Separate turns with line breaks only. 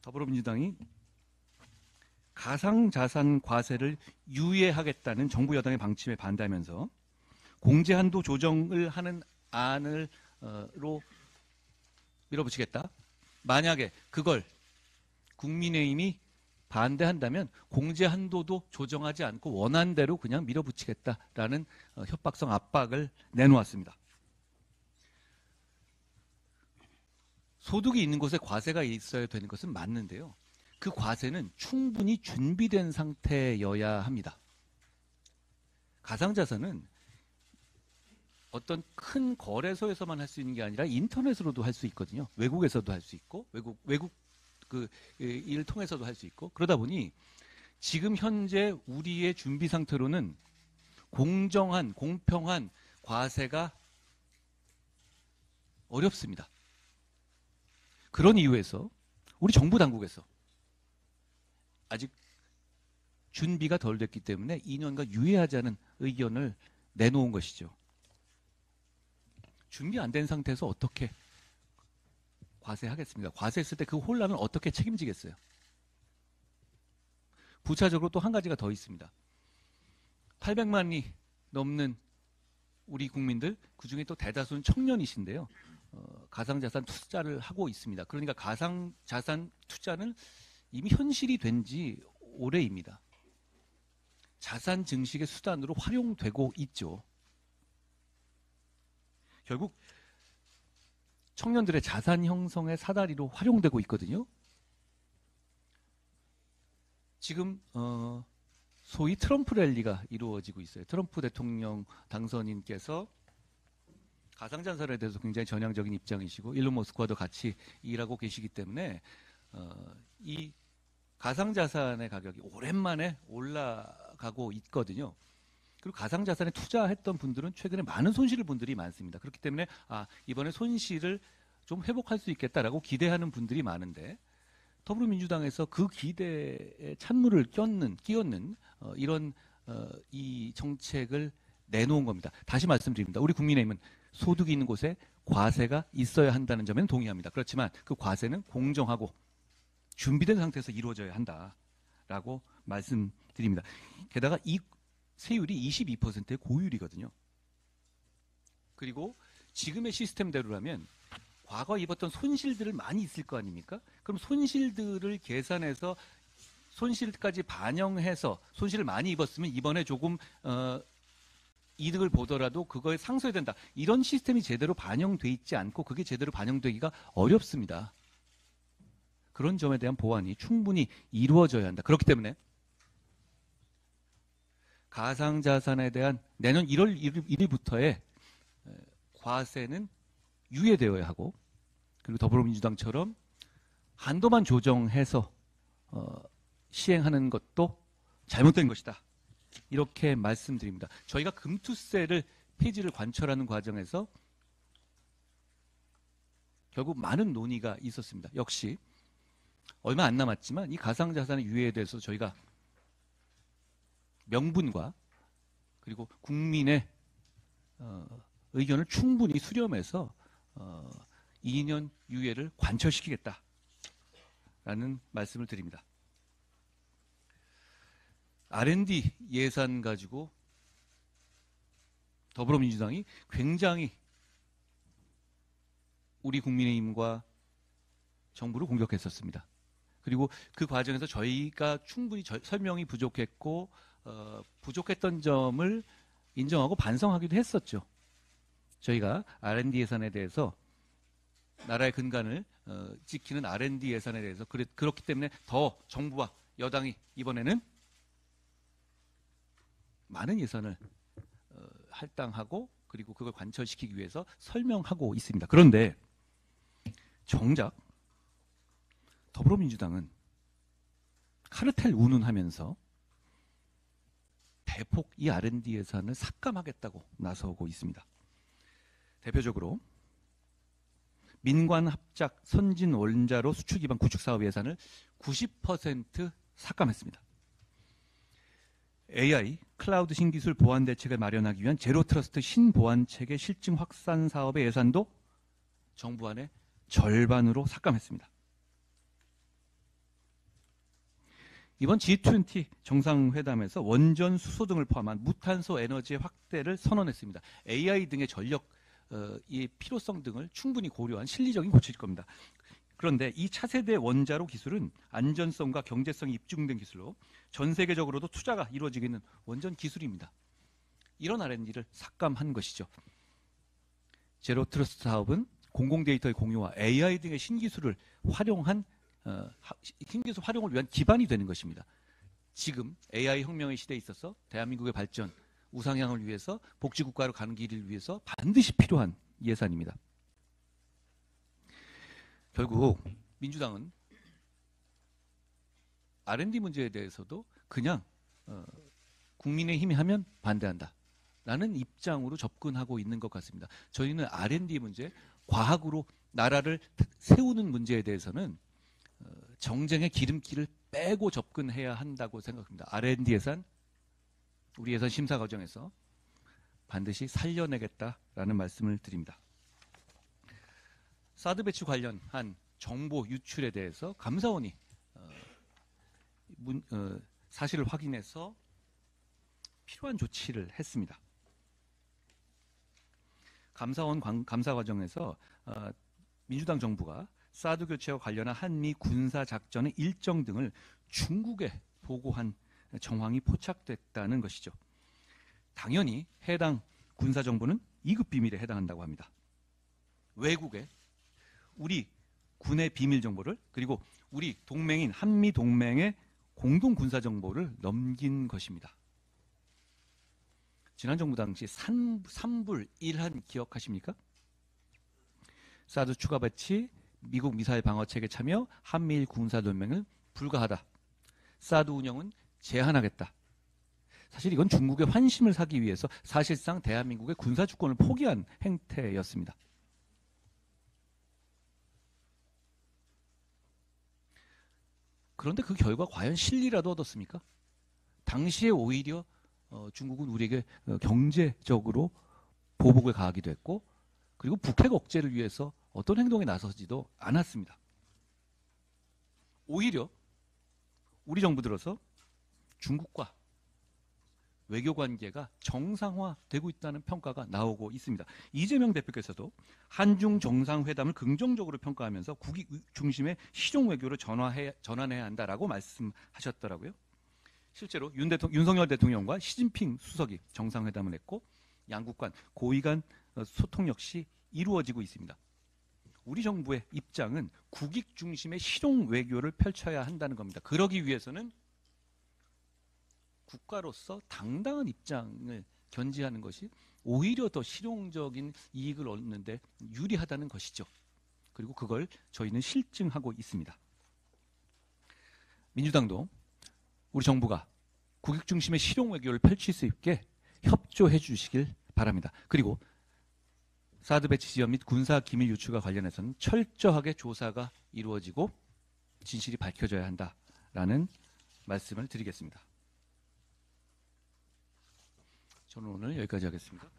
더불어민주당이 가상자산 과세를 유예하겠다는 정부 여당의 방침에 반대하면서 공제 한도 조정을 하는 안으로 밀어붙이겠다. 만약에 그걸 국민의힘이 반대한다면 공제 한도도 조정하지 않고 원안대로 그냥 밀어붙이겠다라는 협박성 압박을 내놓았습니다. 소득이 있는 곳에 과세가 있어야 되는 것은 맞는데요. 그 과세는 충분히 준비된 상태여야 합니다. 가상자산은 어떤 큰 거래소에서만 할 수 있는 게 아니라 인터넷으로도 할 수 있거든요. 외국에서도 할 수 있고 외국 그 일을 통해서도 할 수 있고 그러다 보니 지금 현재 우리의 준비 상태로는 공정한 공평한 과세가 어렵습니다. 그런 이유에서 우리 정부 당국에서 아직 준비가 덜 됐기 때문에 2년간 유예하자는 의견을 내놓은 것이죠. 준비 안 된 상태에서 어떻게 과세하겠습니까? 과세했을 때 그 혼란을 어떻게 책임지겠어요? 부차적으로 또 한 가지가 더 있습니다. 800만이 넘는 우리 국민들, 그중에 또 대다수는 청년이신데요. 가상자산 투자를 하고 있습니다. 그러니까 가상자산 투자는 이미 현실이 된 지 오래입니다. 자산 증식의 수단으로 활용되고 있죠. 결국 청년들의 자산 형성의 사다리로 활용되고 있거든요. 지금 소위 트럼프 랠리가 이루어지고 있어요. 트럼프 대통령 당선인께서 가상자산에 대해서 굉장히 전향적인 입장이시고 일론 머스크와도 같이 일하고 계시기 때문에 이 가상자산의 가격이 오랜만에 올라가고 있거든요. 그리고 가상자산에 투자했던 분들은 최근에 많은 손실을 본 분들이 많습니다. 그렇기 때문에 이번에 손실을 좀 회복할 수 있겠다라고 기대하는 분들이 많은데 더불어민주당에서 그 기대에 찬물을 끼얹는 이런 이 정책을 내놓은 겁니다. 다시 말씀드립니다. 우리 국민의힘은 소득이 있는 곳에 과세가 있어야 한다는 점에는 동의합니다. 그렇지만 그 과세는 공정하고 준비된 상태에서 이루어져야 한다라고 말씀드립니다. 게다가 이 세율이 22%의 고율이거든요. 그리고 지금의 시스템대로라면 과거 입었던 손실들을 많이 있을 거 아닙니까? 그럼 손실들을 계산해서 손실까지 반영해서 손실을 많이 입었으면 이번에 조금 이득을 보더라도 그거에 상쇄해야 된다. 이런 시스템이 제대로 반영돼 있지 않고 그게 제대로 반영되기가 어렵습니다. 그런 점에 대한 보완이 충분히 이루어져야 한다. 그렇기 때문에 가상자산에 대한 내년 1월 1일부터의 과세는 유예되어야 하고 그리고 더불어민주당처럼 한도만 조정해서 시행하는 것도 잘못된 것이다. 이렇게 말씀드립니다. 저희가 금투세를 폐지를 관철하는 과정에서 결국 많은 논의가 있었습니다. 역시 얼마 안 남았지만 이 가상자산의 유예에 대해서 저희가 명분과 그리고 국민의 의견을 충분히 수렴해서 2년 유예를 관철시키겠다라는 말씀을 드립니다. R&D 예산 가지고 더불어민주당이 굉장히 우리 국민의힘과 정부를 공격했었습니다. 그리고 그 과정에서 저희가 충분히 설명이 부족했고 부족했던 점을 인정하고 반성하기도 했었죠. 저희가 R&D 예산에 대해서 나라의 근간을 지키는 R&D 예산에 대해서 그렇기 때문에 더 정부와 여당이 이번에는 많은 예산을 할당하고 그리고 그걸 관철시키기 위해서 설명하고 있습니다. 그런데 정작 더불어민주당은 카르텔 운운하면서 대폭 이 R&D 예산을 삭감하겠다고 나서고 있습니다. 대표적으로 민관 합작 선진 원자로 수출 기반 구축 사업 예산을 90% 삭감했습니다. AI, 클라우드 신기술 보안 대책을 마련하기 위한 제로 트러스트 신보안 체계 실증 확산 사업의 예산도 정부 안에 절반으로 삭감했습니다. 이번 G20 정상회담에서 원전 수소 등을 포함한 무탄소 에너지의 확대를 선언했습니다. AI 등의 전력 이 필요성 등을 충분히 고려한 실리적인 고치일 겁니다. 그런데 이 차세대 원자로 기술은 안전성과 경제성이 입증된 기술로 전 세계적으로도 투자가 이루어지고 있는 원전 기술입니다. 이런 R&D를 삭감한 것이죠. 제로 트러스트 사업은 공공 데이터의 공유와 AI 등의 신기술을 활용한 신기술 활용을 위한 기반이 되는 것입니다. 지금 AI 혁명의 시대에 있어서 대한민국의 발전, 우상향을 위해서 복지국가로 가는 길을 위해서 반드시 필요한 예산입니다. 결국 민주당은 R&D 문제에 대해서도 그냥 국민의힘이 하면 반대한다 라는 입장으로 접근하고 있는 것 같습니다. 저희는 R&D 문제, 과학으로 나라를 세우는 문제에 대해서는 정쟁의 기름기를 빼고 접근해야 한다고 생각합니다. R&D 예산, 우리 예산 심사 과정에서 반드시 살려내겠다라는 말씀을 드립니다. 사드 배치 관련한 정보 유출에 대해서 감사원이 사실을 확인해서 필요한 조치를 했습니다. 감사원 감사 과정에서 민주당 정부가 사드 교체와 관련한 한미 군사 작전의 일정 등을 중국에 보고한 정황이 포착됐다는 것이죠. 당연히 해당 군사 정보는 2급 비밀에 해당한다고 합니다. 외국에 우리 군의 비밀 정보를 그리고 우리 동맹인 한미 동맹의 공동 군사 정보를 넘긴 것입니다. 지난 정부 당시 산불 1한 기억하십니까? 사드 추가 배치, 미국 미사일 방어 체계 참여, 한미일 군사 동맹을 불가하다. 사드 운영은 제한하겠다. 사실 이건 중국의 환심을 사기 위해서 사실상 대한민국의 군사 주권을 포기한 행태였습니다. 그런데 그 결과 과연 실리라도 얻었습니까? 당시에 오히려 중국은 우리에게 경제적으로 보복을 가하기도 했고 그리고 북핵 억제를 위해서 어떤 행동에 나서지도 않았습니다. 오히려 우리 정부 들어서 중국과 외교 관계가 정상화되고 있다는 평가가 나오고 있습니다. 이재명 대표께서도 한중 정상회담을 긍정적으로 평가하면서 국익 중심의 실용 외교로 전환해야 한다라고 말씀하셨더라고요. 실제로 윤석열 대통령과 시진핑 수석이 정상회담을 했고 양국 간 고위 간 소통 역시 이루어지고 있습니다. 우리 정부의 입장은 국익 중심의 실용 외교를 펼쳐야 한다는 겁니다. 그러기 위해서는 국가로서 당당한 입장을 견지하는 것이 오히려 더 실용적인 이익을 얻는 데 유리하다는 것이죠. 그리고 그걸 저희는 실증하고 있습니다. 민주당도 우리 정부가 국익 중심의 실용 외교를 펼칠 수 있게 협조해 주시길 바랍니다. 그리고 사드 배치 지연 및 군사 기밀 유출과 관련해서는 철저하게 조사가 이루어지고 진실이 밝혀져야 한다라는 말씀을 드리겠습니다. 저는 오늘 여기까지 하겠습니다.